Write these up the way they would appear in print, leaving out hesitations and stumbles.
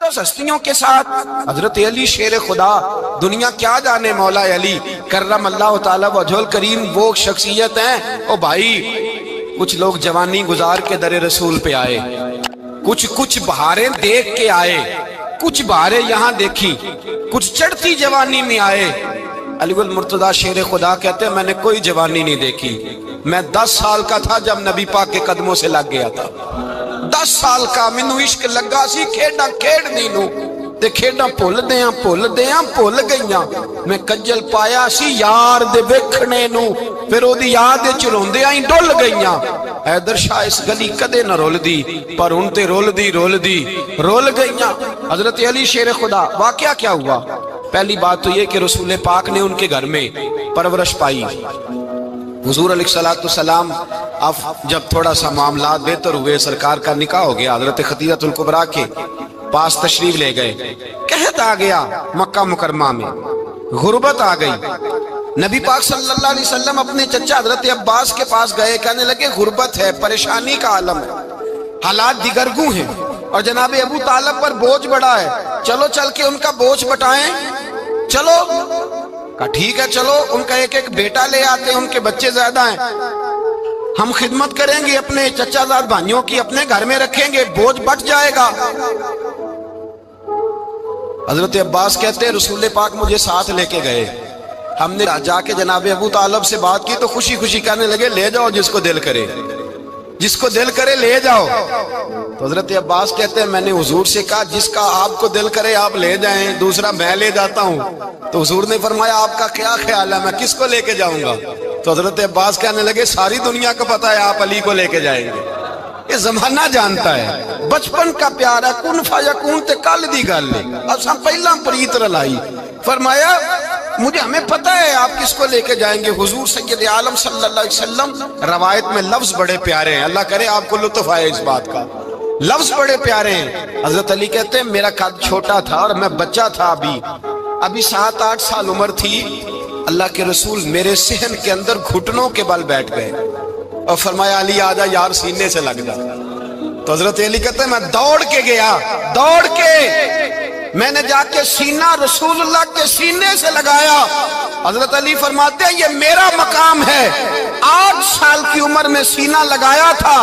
بس ہستیوں کے ساتھ حضرت علی شیر خدا، دنیا کیا جانے مولا علی کرم اللہ تعالی وجہ الکریم وہ شخصیت ہیں۔ او بھائی کچھ لوگ جوانی گزار کے در رسول پہ آئے، کچھ بہاریں دیکھ کے آئے، کچھ بہاریں یہاں دیکھی، کچھ چڑھتی جوانی میں آئے۔ علی المرتضیٰ شیر خدا کہتے ہیں میں نے کوئی جوانی نہیں دیکھی، میں 10 سال کا تھا جب نبی پاک کے قدموں سے لگ گیا تھا، 10 سال کا مینوں عشق لگا سی، کھیڈا کھیڈنی نو تے کھیڈا بھول گئیاں، میں کجل پایا سی یار دے ویکھنے نو، پھر او دی یاد وچ روندیاں ہی ڈل گئیاں۔ حیدر شاہ اس گلی کدے نہ رول دی، پر ہن تے رول گئیاں۔ حضرت علی شیر خدا، واقعہ کیا ہوا؟ پہلی بات تو یہ کہ رسول پاک نے ان کے گھر میں پرورش پائی۔ حضور علیہ السلام اب جب تھوڑا سا معاملات بہتر ہوئے، سرکار کا نکاح ہو گیا، حضرت خدیجہ الکبریٰ کے پاس تشریف لے گئے۔ قحط آ گیا مکہ مکرمہ میں، غربت آ گئی۔ نبی پاک صلی اللہ علیہ وسلم اپنے چچا حضرت عباس کے پاس گئے، کہنے لگے غربت ہے، پریشانی کا عالم ہے، حالات دیگرگوں ہیں، اور جناب ابو طالب پر بوجھ بڑا ہے، چلو چل کے ان کا بوجھ بٹائیں۔ چلو کہا ٹھیک ہے، چلو ان کا ایک بیٹا لے آتے ہیں، ان کے بچے زیادہ ہیں، ہم خدمت کریں گے اپنے چچا زاد بھائیوں کی، اپنے گھر میں رکھیں گے، بوجھ بٹ جائے گا۔ حضرت عباس کہتے ہیں رسول پاک مجھے ساتھ لے کے گئے، ہم نے جا کے جناب ابو طالب سے بات کی تو خوشی خوشی کہنے لگے لے جاؤ جس کو دل کرے لے جاؤ۔ تو حضرت عباس کہتے ہیں میں نے حضور سے کہا جس کا آپ کو دل کرے آپ لے جائیں، دوسرا میں لے جاتا ہوں۔ تو حضور نے فرمایا آپ کا کیا خیال ہے، میں کس کو لے کے جاؤں گا؟ تو حضرت عباس کہنے لگے ساری دنیا کو پتا ہے آپ علی کو لے کے جائیں گے، یہ زمانہ جانتا ہے، بچپن کا پیار ہے، کن فیکون تے کل دی گل ہے، اساں پہلا پریت رلائی۔ فرمایا ہمیں پتہ ہے آپ کس کو لے کے جائیں گے، حضور سید عالم صلی اللہ علیہ وسلم۔ روایت میں لفظ بڑے پیارے ہیں، اللہ کرے آپ کو لطف آئے اس بات کا، لفظ بڑے پیارے ہیں۔ حضرت علی کہتے ہیں میرا قد چھوٹا تھا اور میں بچہ تھا، ابھی 7-8 سال عمر تھی، اللہ کے رسول میرے صحن کے اندر گھٹنوں کے بل بیٹھ گئے اور فرمایا علی آجا یار سینے سے لگ جا۔ تو حضرت علی کہتے ہیں میں دوڑ کے گیا، میں نے جا کے سینہ رسول اللہ کے سینے سے لگایا۔ حضرت علی فرماتے ہیں یہ میرا مقام ہے، 8 سال کی عمر میں سینہ لگایا تھا،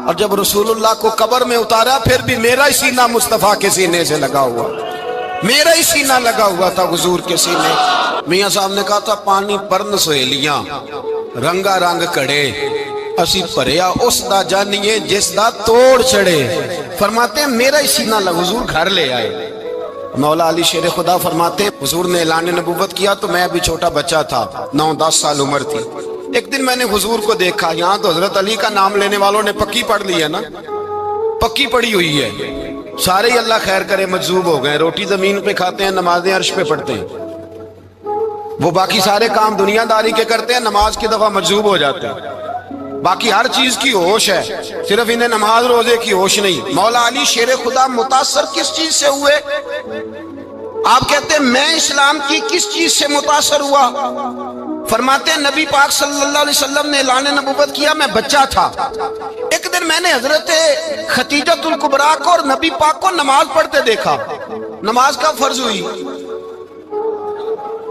اور جب رسول اللہ کو قبر میں اتارا پھر بھی میرا ہی سینہ مصطفیٰ کے سینے سے لگا ہوا، میرا ہی سینہ لگا ہوا تھا حضور کے سینے۔ میاں صاحب نے کہا تھا پانی پرن سہیلیاں رنگا رنگ کڑے، اسی پریا اس دا جانیے جس دا توڑ چڑھے۔ فرماتے ہیں میرا ہی سینہ لگا، حضور گھر لے آئے۔ مولا علی شیر خدا فرماتے ہیں حضور نے اعلان نبوت کیا تو میں ابھی چھوٹا بچہ تھا، 9-10 سال عمر تھی۔ ایک دن میں نے حضور کو دیکھا، یہاں تو حضرت علی کا نام لینے والوں نے پکی پڑھ لی ہے نا، پکی پڑھی ہوئی ہے، سارے ہی اللہ خیر کرے مجذوب ہو گئے، روٹی زمین پہ کھاتے ہیں، نمازیں عرش پہ پڑھتے ہیں، وہ باقی سارے کام دنیا داری کے کرتے ہیں، نماز کی دفعہ مجذوب ہو جاتے ہیں، باقی ہر چیز کی ہوش ہے، صرف انہیں نماز روزے کی ہوش نہیں۔ مولا علی شیر خدا متاثر کس چیز سے ہوئے؟ آپ کہتے ہیں میں اسلام کی کس چیز سے متاثر ہوا؟ فرماتے ہیں نبی پاک صلی اللہ علیہ وسلم نے اعلان نبوت کیا، میں بچہ تھا، ایک دن میں نے حضرت خدیجہ الکبریٰ کو اور نبی پاک کو نماز پڑھتے دیکھا، نماز کا فرض ہوئی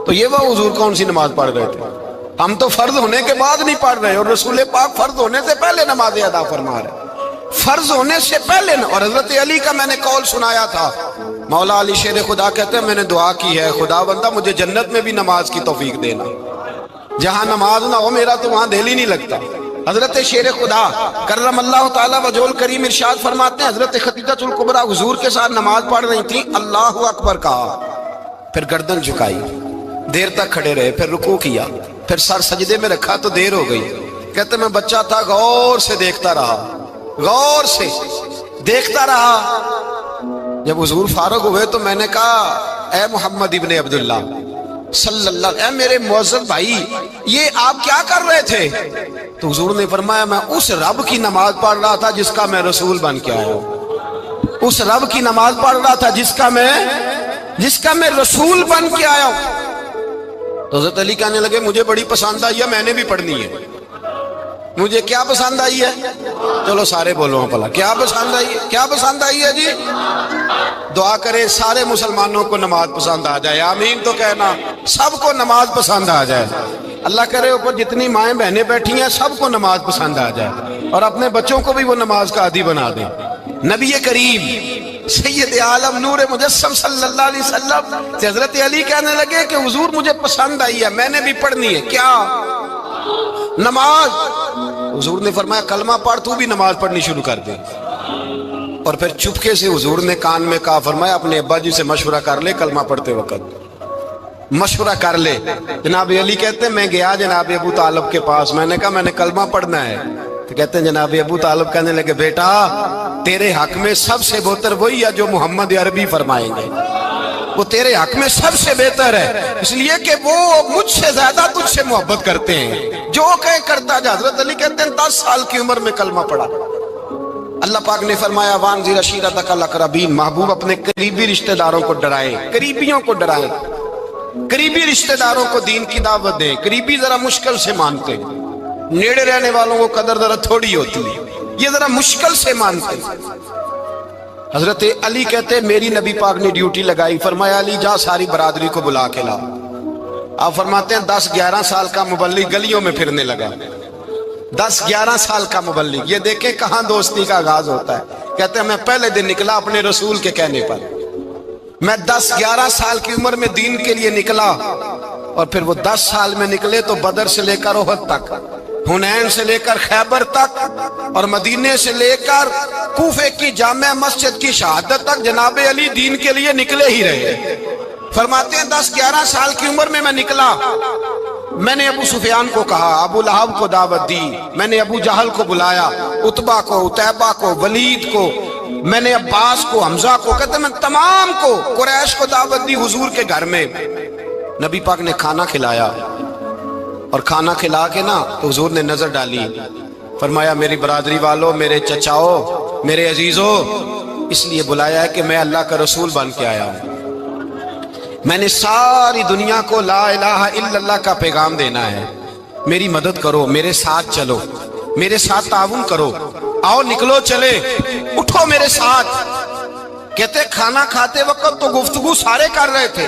تو یہ وہ حضور کون سی نماز پڑھ رہے تھے؟ ہم تو فرض ہونے کے بعد نہیں پڑھ رہے، اور رسول پاک فرض ہونے سے پہلے نماز ادا فرما رہے، فرض ہونے سے پہلے۔ اور حضرت علی کا میں نے قول سنایا تھا، مولا علی شیر خدا کہتے ہیں میں نے دعا کی ہے خدا بندہ مجھے جنت میں بھی نماز کی توفیق دینا، جہاں نماز نہ ہو میرا تو وہاں دل ہی نہیں لگتا۔ حضرت شیر خدا کرم اللہ تعالی وجہ الکریم ارشاد فرماتے ہیں حضرت خدیجہ الکبریٰ حضور کے ساتھ نماز پڑھ رہی تھی، اللہ اکبر کہا، پھر گردن جھکائی، دیر تک کھڑے رہے، پھر رکوع کیا، پھر سر سجدے میں رکھا تو دیر ہو گئی۔ کہتے میں بچہ تھا، غور سے دیکھتا رہا، غور سے دیکھتا رہا۔ جب حضور فارغ ہوئے تو میں نے کہا اے محمد ابن عبداللہ صلی اللہ، اے میرے معزز بھائی یہ آپ کیا کر رہے تھے؟ تو حضور نے فرمایا میں اس رب کی نماز پڑھ رہا تھا جس کا میں رسول بن کے آیا ہوں، اس رب کی نماز پڑھ رہا تھا جس کا میں رسول بن کے آیا ہوں۔ تو حضرت علی کہنے لگے مجھے بڑی پسند آئی ہے، میں نے بھی پڑھنی ہے، مجھے کیا پسند آئی ہے؟ چلو سارے بولو پلا کیا پسند آئی ہے؟ کیا پسند آئی ہے جی؟ دعا کرے سارے مسلمانوں کو نماز پسند آ جائے، آمین تو کہنا، سب کو نماز پسند آ جائے۔ اللہ کرے اوپر جتنی مائیں بہنیں بیٹھی ہیں سب کو نماز پسند آ جائے، اور اپنے بچوں کو بھی وہ نماز کا عادی بنا دیں۔ نبی کریم سید عالم نور مجسم صلی اللہ علیہ وسلم سے حضرت علی کہنے لگے کہ حضور مجھے پسند آئی ہے، میں نے بھی پڑھنی ہے۔ کیا؟ نماز۔ حضور نے فرمایا کلمہ پڑھ، تو بھی نماز پڑھنی شروع کر دے۔ اور پھر چپکے سے حضور نے کان میں کہا، فرمایا اپنے ابا جی سے مشورہ کر لے کلمہ پڑھتے وقت، مشورہ کر لے۔ جناب علی کہتے ہیں میں گیا جناب ابو طالب کے پاس، میں نے کہا میں نے کلمہ پڑھنا ہے، تو کہتے ہیں جناب ابو طالب کہنے لگے بیٹا تیرے حق میں سب سے بہتر وہی ہے جو محمد عربی فرمائیں گے، وہ تیرے حق میں سب سے بہتر ہے، اس لیے کہ وہ مجھ سے زیادہ تجھ سے محبت کرتے ہیں، جو کہیں کرتا جا۔ حضرت علی کہتے ہیں 10 سال کی عمر میں کلمہ پڑھا۔ اللہ پاک نے فرمایا وانذر عشیرتک الاقربین، محبوب اپنے قریبی رشتہ داروں کو ڈرائیں، قریبیوں کو ڈرائیں، قریبی رشتہ داروں کو دین کی دعوت دیں۔ قریبی ذرا مشکل سے مانتے، نیڑے رہنے والوں کو قدر ذرا تھوڑی ہوتی ہے، یہ ذرا مشکل سے مانتے۔ حضرت علی کہتے ہیں میری نبی پاک نے ڈیوٹی لگائی، فرمایا علی جا ساری برادری کو بلا کے لا۔ آپ فرماتے ہیں 10-11 سال کا مبلغ گلیوں میں پھرنے لگا، 10-11 سال کا مبلغ۔ یہ دیکھیں کہاں دوستی کا آغاز ہوتا ہے۔ کہتے ہیں میں پہلے دن نکلا اپنے رسول کے کہنے پر، میں 10-11 سال کی عمر میں دین کے لیے نکلا، اور پھر وہ 10 سال میں نکلے تو بدر سے لے کر احد تک، حنین سے لے کر خیبر تک، اور مدینے سے لے کر کوفے کی جامع مسجد کی شہادت تک جناب علی دین کے لیے نکلے ہی رہے۔ فرماتے ہیں 10-11 سال کی عمر میں نکلا، میں نے ابو سفیان کو کہا، ابو لہب کو دعوت دی، میں نے ابو جہل کو بلایا، عتبہ کو، عتیبہ کو، ولید کو، میں نے عباس کو، حمزہ کو، کہتے میں تمام کو، قریش کو دعوت دی حضور کے گھر میں۔ نبی پاک نے کھانا کھلایا، اور کھانا کھلا کے نا تو حضور نے نظر ڈالی، فرمایا میری برادری والوں، میرے چچاؤ، میرے عزیزوں، اس لیے بلایا ہے کہ میں اللہ کا رسول بن کے آیا ہوں، میں نے ساری دنیا کو لا الہ الا اللہ کا پیغام دینا ہے، میری مدد کرو، میرے ساتھ چلو، میرے ساتھ تعاون کرو، آؤ نکلو چلے، اٹھو میرے ساتھ۔ کہتے کھانا کھاتے وقت تو گفتگو سارے کر رہے تھے،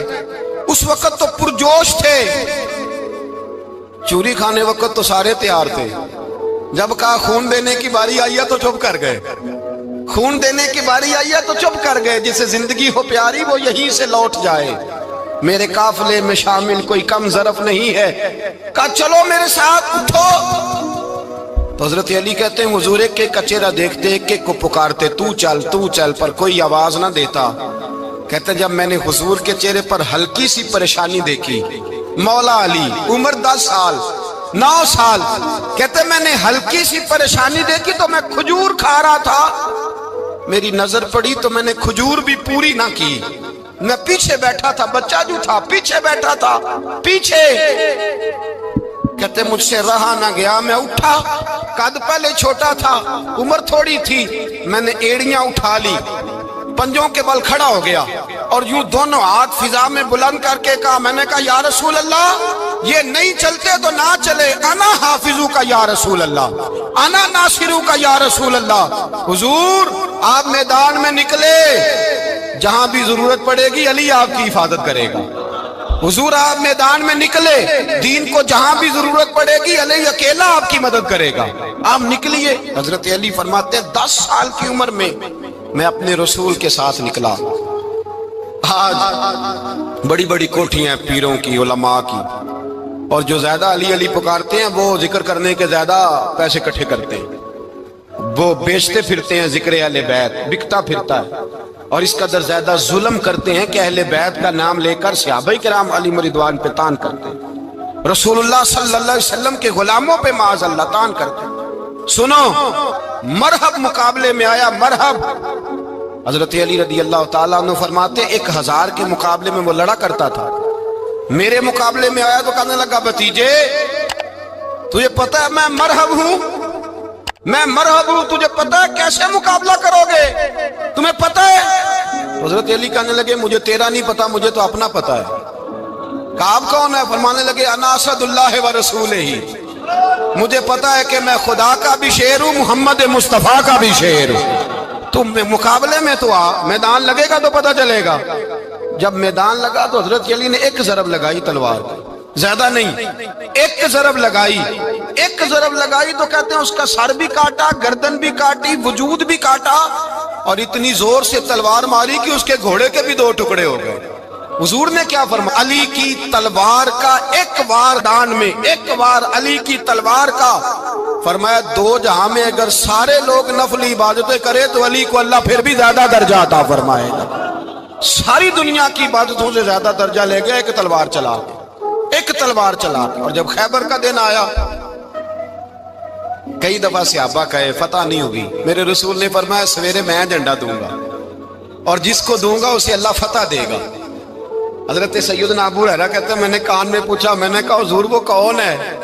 اس وقت تو پرجوش تھے، چوری کھانے وقت تو سارے تیار تھے، جب کہا خون دینے کی باری آئی ہے تو چپ کر گئے، خون دینے کی باری آئی ہے تو چپ کر گئے، جسے زندگی ہو پیاری وہ یہیں سے لوٹ جائے، میرے قافلے میں شامل کوئی کم ظرف نہیں ہے، کہا چلو میرے ساتھ اٹھو۔ تو حضرت علی کہتے ہیں حضور ایک ایک کا چہرہ دیکھتے، ایک ایک کو پکارتے، تو چل، پر کوئی آواز نہ دیتا۔ کہتے ہیں جب میں نے حضور کے چہرے پر ہلکی سی پریشانی دیکھی، مولا علی عمر 10 سال 9 سال، کہتے میں نے ہلکی سی پریشانی دیکھی تو میں کھجور کھا رہا تھا، میری نظر پڑی تو میں نے کھجور بھی پوری نہ کی، میں پیچھے بیٹھا تھا، بچہ جو تھا پیچھے بیٹھا تھا، پیچھے۔ کہتے مجھ سے رہا نہ گیا، میں اٹھا، قد پہلے چھوٹا تھا، عمر تھوڑی تھی، میں نے ایڑیاں اٹھا لی، پنجوں کے بل کھڑا ہو گیا، اور یوں دونوں ہاتھ فضا میں بلند کر کے کہا، میں نے کہا یا رسول اللہ یہ نہیں چلتے تو نہ چلے، انا حافظو کا یا رسول اللہ، انا ناصرو کا یا رسول اللہ۔ حضور آپ میدان میں نکلے، جہاں بھی ضرورت پڑے گی علی آپ کی حفاظت کرے گا، حضور آپ میدان میں نکلے، دین کو جہاں بھی ضرورت پڑے گی علی اکیلا آپ کی مدد کرے گا، آپ نکلیے۔ حضرت علی فرماتے ہیں 10 سال کی عمر میں میں اپنے رسول کے ساتھ نکلا۔ آج بڑی بڑی کوٹھیاں پیروں کی، علماء کی، اور جو زیادہ علی علی پکارتے ہیں وہ ذکر کرنے کے زیادہ پیسے اکٹھے کرتے ہیں، وہ بیچتے پھرتے ہیں ذکر اہل بیت، بکتا پھرتا ہے، اور اس قدر زیادہ ظلم کرتے ہیں کہ اہل بیت کا نام لے کر صحابہ کرام علی رضوان پہ تان کرتے ہیں، رسول اللہ صلی اللہ علیہ وسلم کے غلاموں پہ معاذ اللہ تان کرتے ہیں۔ سنو مرحب مقابلے میں آیا، مرحب۔ حضرت علی رضی اللہ تعالیٰ عنہ فرماتے 1000 کے مقابلے میں وہ لڑا کرتا تھا، میرے مقابلے میں آیا تو کہنے لگا بھتیجے تجھے پتا ہے میں مرحب ہوں، میں مرحب ہوں، تجھے پتا ہے کیسے مقابلہ کرو گے، تمہیں پتا ہے؟ حضرت علی کہنے لگے مجھے تیرا نہیں پتا، مجھے تو اپنا پتا ہے۔ کہا آپ کون ہے؟ فرمانے لگے انا اسد اللہ و رسولہ، مجھے پتا ہے کہ میں خدا کا بھی شیر ہوں، محمد مصطفیٰ کا بھی شیر ہوں۔ تم مقابلے میں تو آ، میدان لگے گا تو پتہ چلے گا۔ جب میدان لگا تو حضرت علی نے ایک ضرب لگائی تلوار کو، زیادہ نہیں، ایک ضرب لگائی، ایک ضرب لگائی تو کہتے ہیں اس کا سر بھی کاٹا، گردن بھی کاٹی، وجود بھی کاٹا، اور اتنی زور سے تلوار ماری کہ اس کے گھوڑے کے بھی 2 ٹکڑے ہو گئے۔ حضور نے کیا فرمایا؟ علی کی تلوار کا ایک وار دان میں، ایک وار علی کی تلوار کا، فرمایا 2 جہاں میں اگر سارے لوگ نفل عبادتیں کرے تو علی کو اللہ پھر بھی زیادہ درجہ عطا فرمائے گا۔ ساری دنیا کی عبادتوں سے زیادہ درجہ لے گیا ایک تلوار چلا کے، ایک تلوار چلا کے۔ اور جب خیبر کا دن آیا، کئی دفعہ صحابہ کہے فتح نہیں ہوگی، میرے رسول نے فرمایا سویرے میں جھنڈا دوں گا اور جس کو دوں گا اسے اللہ فتح دے گا۔ حضرت سیدنا ابو ہریرہ کہتے ہیں میں نے کان میں پوچھا، میں نے کہا حضور وہ کون ہے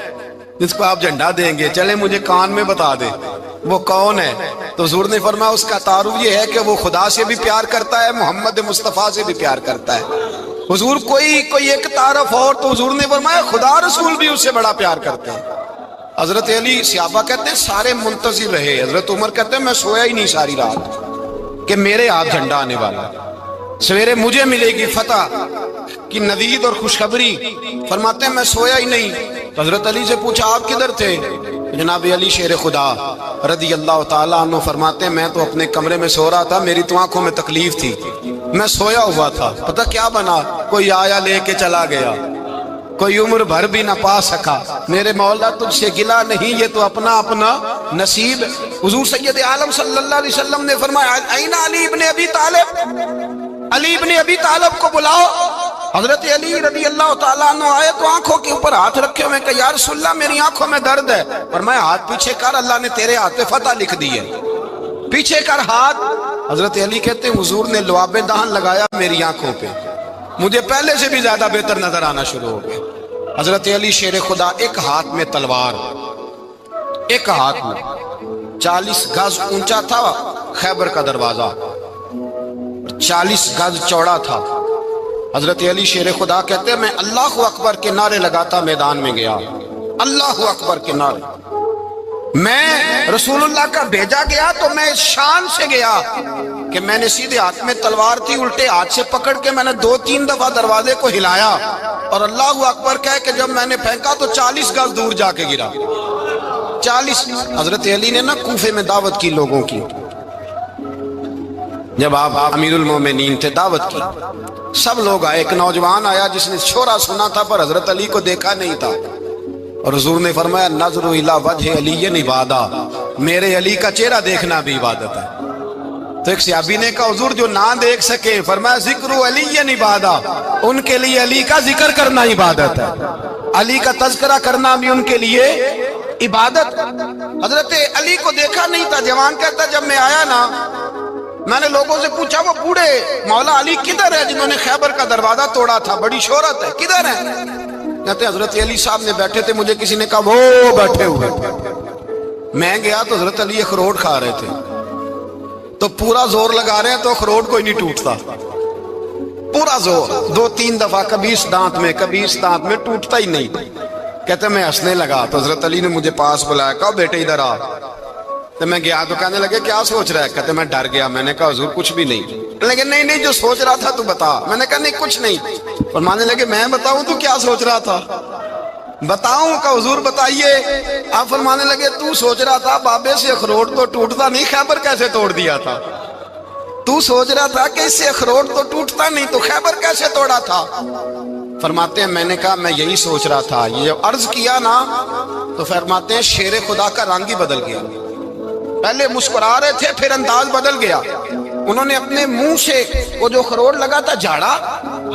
جس کو آپ جھنڈا دیں گے؟ چلے مجھے کان میں بتا دے وہ کون ہے۔ تو حضور نے فرمایا اس کا تعارف یہ ہے کہ وہ خدا سے بھی پیار کرتا ہے، محمد مصطفیٰ سے بھی پیار کرتا ہے۔ حضور کوئی ایک تعارف اور، تو حضور نے فرمایا خدا رسول بھی اس سے بڑا پیار کرتے ہیں۔ حضرت علی، صحابہ کہتے ہیں سارے منتظر رہے۔ حضرت عمر کہتے ہیں میں سویا ہی نہیں ساری رات کہ میرے ہاتھ جھنڈا آنے والا، سویرے مجھے ملے گی فتح کی نوید اور خوشخبری۔ فرماتے ہیں میں سویا ہی نہیں۔ تو حضرت علی سے پوچھا آپ کدھر تھے؟ جناب علی شیر خدا رضی اللہ تعالیٰ عنہ فرماتے ہیں میں تو اپنے کمرے میں سو رہا تھا، میری تو آنکھوں میں تکلیف تھی، میں سویا ہوا تھا، پتہ کیا بنا؟ کوئی آیا لے کے چلا گیا، کوئی عمر بھر بھی نہ پا سکا۔ میرے مولا تجھ سے گلا نہیں، یہ تو اپنا اپنا نصیب۔ حضور سید عالم صلی اللہ علیہ وسلم نے فرمایا این علی ابن ابی طالب، علی ابن ابی طالب کو بلاؤ۔ حضرت علی رضی اللہ تعالیٰ عنہ آئے تو آنکھوں کے اوپر ہاتھ رکھے ہوئے کہ یا رسول اللہ میری آنکھوں میں درد ہے۔ فرمایا ہاتھ پیچھے کر، اللہ نے تیرے ہاتھ پہ فتح لکھ دی ہے، پیچھے کر ہاتھ۔ حضرت علی کہتے ہیں حضور نے لعاب دہن لگایا میری آنکھوں پہ، مجھے پہلے سے بھی زیادہ بہتر نظر آنا شروع ہو گیا۔ حضرت علی شیر خدا، ایک ہاتھ میں تلوار، ایک ہاتھ میں 40 گز اونچا تھا خیبر کا دروازہ، 40 گز چوڑا تھا۔ حضرت علی شیر خدا کہتے ہیں میں اللہ اکبر کے نعرے لگاتا میدان میں گیا، اللہ اکبر کے نعرے۔ میں رسول اللہ کا بھیجا گیا تو میں اس شان سے گیا کہ میں نے سیدھے ہاتھ میں تلوار تھی، الٹے ہاتھ سے پکڑ کے میں نے 2-3 دفعہ دروازے کو ہلایا اور اللہ اکبر کہہ کہ جب میں نے پھینکا تو 40 گز دور جا کے گرا، 40۔ حضرت علی نے نا کوفے میں دعوت کی لوگوں کی، جب آپ امیر المومنین تھے، دعوت کی، سب لوگ آئے۔ ایک نوجوان آیا جس نے شورا سنا تھا پر حضرت علی کو دیکھا نہیں تھا، اور حضور نے فرمایا نظر الی وجہ علی عبادہ، میرے علی کا چہرہ دیکھنا بھی عبادت ہے۔ تو ایک صحابی نے کہا حضور جو نہ دیکھ سکے، فرمایا ذکر علی عبادہ، ان کے لیے علی کا ذکر کرنا عبادت ہے، علی کا تذکرہ کرنا بھی ان کے لیے عبادت۔ حضرت علی کو دیکھا نہیں تھا۔ جوان کہتا جب میں آیا نا، میں نے لوگوں سے پوچھا وہ بوڑھے مولا علی کدھر ہے جنہوں نے خیبر کا دروازہ توڑا تھا، بڑی شہرت ہے، کدھر ہے؟ کہتے ہیں حضرت علی صاحب نے بیٹھے تھے، مجھے کسی نے کہا وہ بیٹھے ہوئے۔ میں گیا تو حضرت علی اخروٹ کھا رہے تھے، تو پورا زور لگا رہے ہیں تو اخروٹ کوئی نہیں ٹوٹتا، پورا زور 2-3 دفعہ، کبھی اس دانت میں کبھی اس دانت میں، ٹوٹتا ہی نہیں۔ کہتے میں ہنسنے لگا تو حضرت علی نے مجھے پاس بلایا، کہا بیٹے ادھر آ۔ تو میں گیا تو کہنے لگے کیا سوچ رہا ہے؟ کہتے میں ڈر گیا۔ میں نے کہا حضور کچھ بھی نہیں۔ لیکن نہیں جو سوچ رہا تھا تو بتا۔ میں نے کہا نہیں کچھ نہیں۔ فرمانے لگے میں بتاؤں تو کیا سوچ رہا تھا؟ بتاؤں؟ کہ حضور بتائیے۔ آپ فرمانے لگے تو سوچ رہا تھا بابے سے اخروٹ تو ٹوٹتا نہیں، خیبر کیسے توڑ دیا تھا؟ تو سوچ رہا تھا کہ اس سے اخروٹ تو ٹوٹتا نہیں تو خیبر کیسے توڑا تھا؟ فرماتے ہیں میں نے کہا میں یہی سوچ رہا تھا۔ یہ عرض کیا نا تو فرماتے ہیں شیر خدا کا رنگ ہی بدل گیا، پہلے مسکرا رہے تھے پھر انداز بدل گیا۔ انہوں نے اپنے منہ سے وہ جو خروٹ لگا تھا جھاڑا،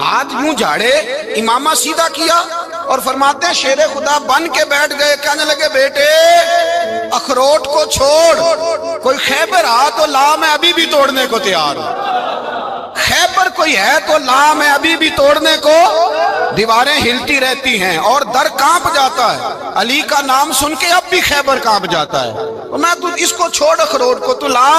ہاتھ یوں جھاڑے، امامہ سیدھا کیا اور فرماتے ہیں شیر خدا بن کے بیٹھ گئے۔ کہنے لگے بیٹے اخروٹ کو چھوڑ، کوئی خیبر آ تو لا، میں ابھی بھی توڑنے کو تیار ہوں۔ خیبر کوئی ہے تو لا، میں ابھی بھی توڑنے کو۔ دیواریں ہلتی رہتی ہیں اور در کانپ جاتا ہے، علی کا نام سن کے اب بھی خیبر کانپ جاتا ہے۔ میں تو اس کو چھوڑ اخروٹ کو، تو لا